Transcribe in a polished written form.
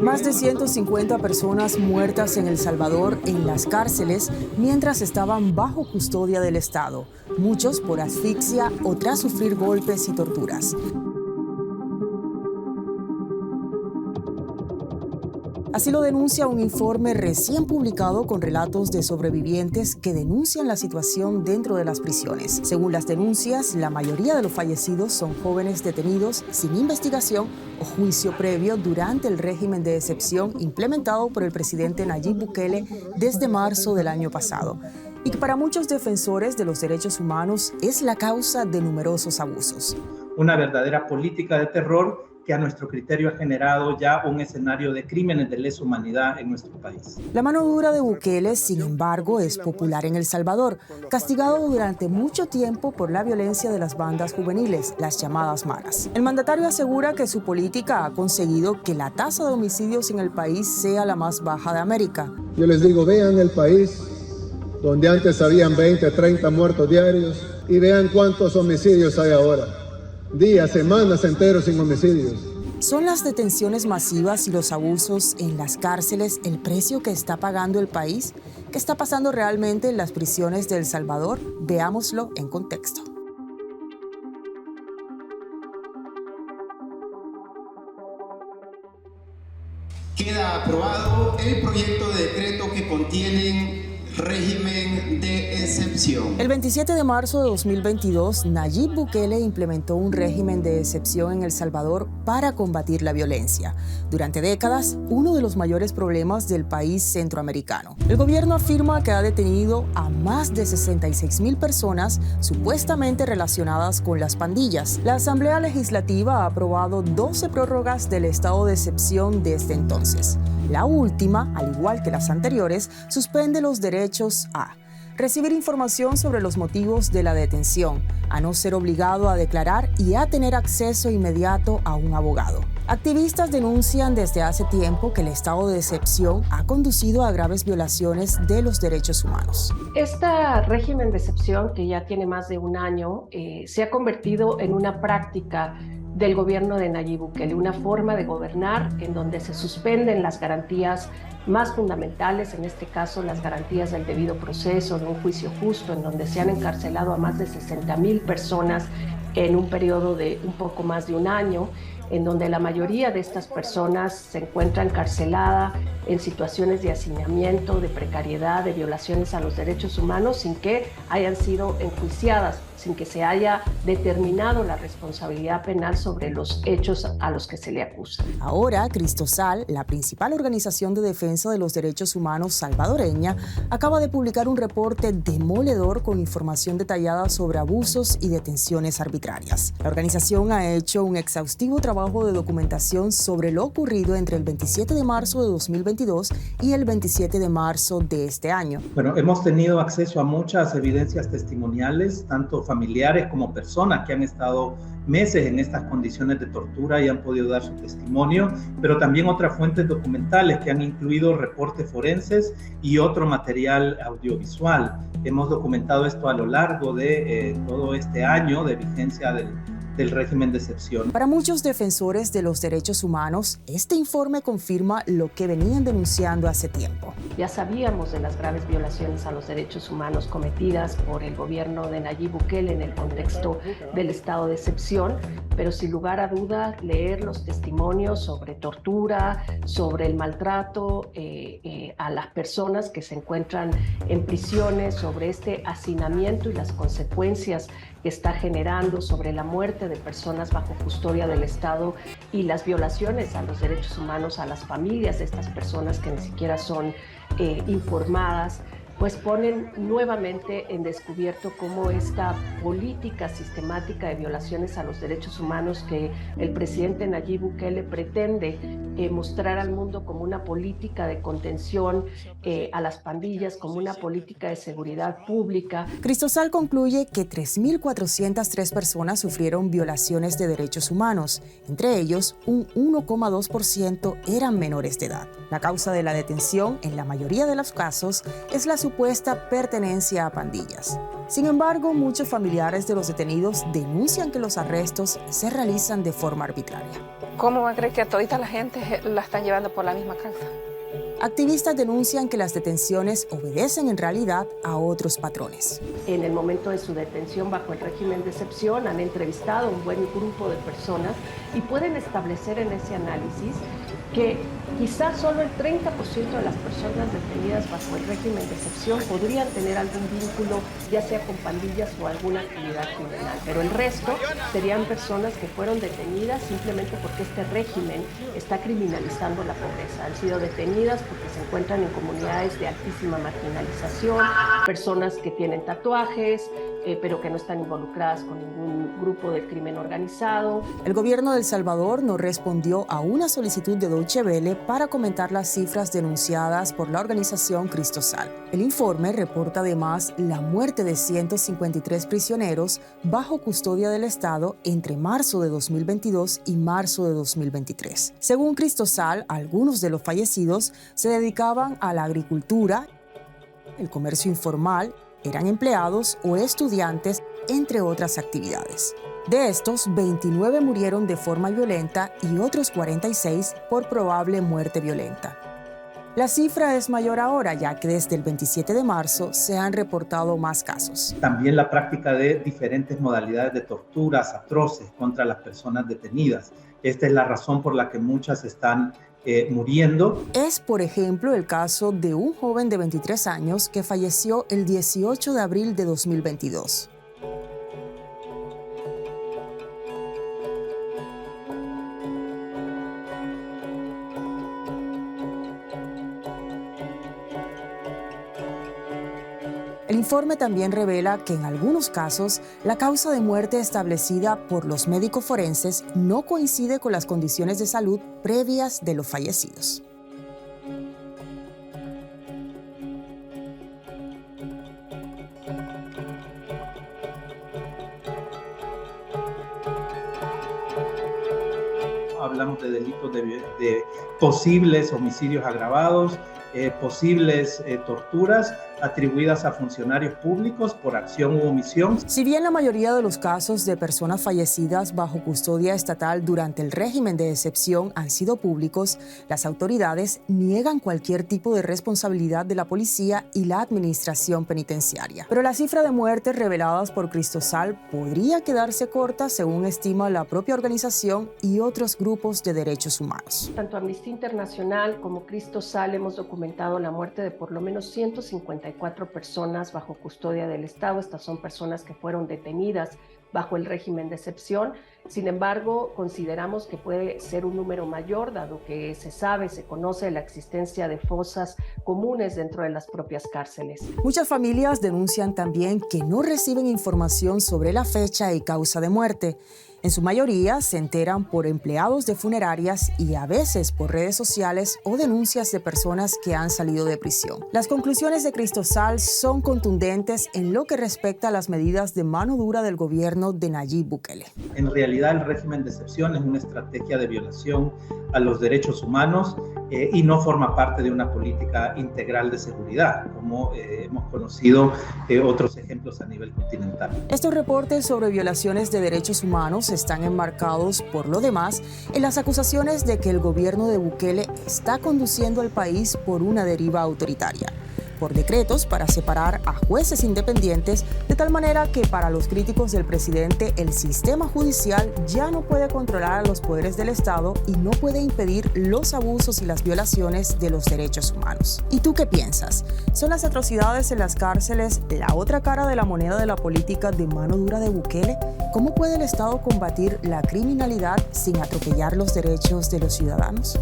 Más de 150 personas muertas en El Salvador en las cárceles mientras estaban bajo custodia del Estado, muchos por asfixia o tras sufrir golpes y torturas. Así lo denuncia un informe recién publicado con relatos de sobrevivientes que denuncian la situación dentro de las prisiones. Según las denuncias, la mayoría de los fallecidos son jóvenes detenidos sin investigación o juicio previo durante el régimen de excepción implementado por el presidente Nayib Bukele desde marzo del año pasado, y que para muchos defensores de los derechos humanos es la causa de numerosos abusos. Una verdadera política de terror que a nuestro criterio ha generado ya un escenario de crímenes de lesa humanidad en nuestro país. La mano dura de Bukele, sin embargo, es popular en El Salvador, castigado durante mucho tiempo por la violencia de las bandas juveniles, las llamadas maras. El mandatario asegura que su política ha conseguido que la tasa de homicidios en el país sea la más baja de América. Yo les digo, vean el país donde antes habían 20, 30 muertos diarios y vean cuántos homicidios hay ahora. Días, semanas enteros sin homicidios. ¿Son las detenciones masivas y los abusos en las cárceles el precio que está pagando el país? ¿Qué está pasando realmente en las prisiones de El Salvador? Veámoslo en contexto. Queda aprobado el proyecto de decreto que contiene régimen de excepción. El 27 de marzo de 2022, Nayib Bukele implementó un régimen de excepción en El Salvador para combatir la violencia. Durante décadas, uno de los mayores problemas del país centroamericano. El gobierno afirma que ha detenido a más de 66,000 personas supuestamente relacionadas con las pandillas. La Asamblea Legislativa ha aprobado 12 prórrogas del estado de excepción desde entonces. La última, al igual que las anteriores, suspende los derechos a recibir información sobre los motivos de la detención, a no ser obligado a declarar y a tener acceso inmediato a un abogado. Activistas denuncian desde hace tiempo que el estado de excepción ha conducido a graves violaciones de los derechos humanos. Este régimen de excepción, que ya tiene más de un año, se ha convertido en una práctica del gobierno de Nayib Bukele, una forma de gobernar en donde se suspenden las garantías más fundamentales, en este caso las garantías del debido proceso, de un juicio justo, en donde se han encarcelado a más de 60,000 personas en un periodo de un poco más de un año, en donde la mayoría de estas personas se encuentra encarcelada en situaciones de hacinamiento, de precariedad, de violaciones a los derechos humanos, sin que hayan sido enjuiciadas, sin que se haya determinado la responsabilidad penal sobre los hechos a los que se le acusa. Ahora, Cristosal, la principal organización de defensa de los derechos humanos salvadoreña, acaba de publicar un reporte demoledor con información detallada sobre abusos y detenciones arbitrarias. La organización ha hecho un exhaustivo trabajo de documentación sobre lo ocurrido entre el 27 de marzo de 2022 y el 27 de marzo de este año. Bueno, hemos tenido acceso a muchas evidencias testimoniales, tanto familiares como personas que han estado meses en estas condiciones de tortura y han podido dar su testimonio, pero también otras fuentes documentales que han incluido reportes forenses y otro material audiovisual. Hemos documentado esto a lo largo de todo este año de vigencia del régimen de excepción. Para muchos defensores de los derechos humanos, este informe confirma lo que venían denunciando hace tiempo. Ya sabíamos de las graves violaciones a los derechos humanos cometidas por el gobierno de Nayib Bukele en el contexto del estado de excepción, pero sin lugar a duda leer los testimonios sobre tortura, sobre el maltrato a las personas que se encuentran en prisiones, sobre este hacinamiento y las consecuencias que está generando, sobre la muerte de personas bajo custodia del Estado y las violaciones a los derechos humanos a las familias de estas personas que ni siquiera son informadas, pues ponen nuevamente en descubierto cómo esta política sistemática de violaciones a los derechos humanos que el presidente Nayib Bukele pretende mostrar al mundo como una política de contención a las pandillas, como una política de seguridad pública. Cristosal concluye que 3,403 personas sufrieron violaciones de derechos humanos. Entre ellos, un 1,2% eran menores de edad. La causa de la detención, en la mayoría de los casos, es la supuesta pertenencia a pandillas. Sin embargo, muchos familiares de los detenidos denuncian que los arrestos se realizan de forma arbitraria. ¿Cómo va a creer que a todita la gente la están llevando por la misma causa? Activistas denuncian que las detenciones obedecen en realidad a otros patrones. En el momento de su detención bajo el régimen de excepción han entrevistado a un buen grupo de personas y pueden establecer en ese análisis que quizás solo el 30% de las personas detenidas bajo el régimen de excepción podrían tener algún vínculo, ya sea con pandillas o alguna actividad criminal. Pero el resto serían personas que fueron detenidas simplemente porque este régimen está criminalizando la pobreza. Han sido detenidas porque se encuentran en comunidades de altísima marginalización, personas que tienen tatuajes, pero que no están involucradas con ningún grupo del crimen organizado. El gobierno de El Salvador no respondió a una solicitud de Deutsche Welle para comentar las cifras denunciadas por la organización Cristosal. El informe reporta además la muerte de 153 prisioneros bajo custodia del Estado entre marzo de 2022 y marzo de 2023. Según Cristosal, algunos de los fallecidos se dedicaban a la agricultura, el comercio informal, eran empleados o estudiantes, entre otras actividades. De estos, 29 murieron de forma violenta y otros 46 por probable muerte violenta. La cifra es mayor ahora, ya que desde el 27 de marzo se han reportado más casos. También la práctica de diferentes modalidades de torturas atroces contra las personas detenidas. Esta es la razón por la que muchas están muriendo. Es, por ejemplo, el caso de un joven de 23 años que falleció el 18 de abril de 2022. El informe también revela que en algunos casos la causa de muerte establecida por los médicos forenses no coincide con las condiciones de salud previas de los fallecidos. Hablamos de delitos de posibles homicidios agravados, posibles torturas atribuidas a funcionarios públicos por acción u omisión. Si bien la mayoría de los casos de personas fallecidas bajo custodia estatal durante el régimen de excepción han sido públicos, las autoridades niegan cualquier tipo de responsabilidad de la policía y la administración penitenciaria. Pero la cifra de muertes reveladas por Cristosal podría quedarse corta, según estima la propia organización y otros grupos de derechos humanos. Tanto Amnistía Internacional como Cristosal hemos documentado la muerte de por lo menos 154 personas bajo custodia del Estado. Estas son personas que fueron detenidas bajo el régimen de excepción. Sin embargo, consideramos que puede ser un número mayor, dado que se conoce la existencia de fosas comunes dentro de las propias cárceles. Muchas familias denuncian también que no reciben información sobre la fecha y causa de muerte. En su mayoría se enteran por empleados de funerarias y a veces por redes sociales o denuncias de personas que han salido de prisión. Las conclusiones de Cristosal son contundentes en lo que respecta a las medidas de mano dura del gobierno de Nayib Bukele. En realidad, el régimen de excepción es una estrategia de violación a los derechos humanos y no forma parte de una política integral de seguridad, como hemos conocido otros ejemplos a nivel continental. Estos reportes sobre violaciones de derechos humanos están enmarcados, por lo demás, en las acusaciones de que el gobierno de Bukele está conduciendo al país por una deriva autoritaria, por decretos para separar a jueces independientes, de tal manera que para los críticos del presidente el sistema judicial ya no puede controlar a los poderes del Estado y no puede impedir los abusos y las violaciones de los derechos humanos. ¿Y tú qué piensas? ¿Son las atrocidades en las cárceles la otra cara de la moneda de la política de mano dura de Bukele? ¿Cómo puede el Estado combatir la criminalidad sin atropellar los derechos de los ciudadanos?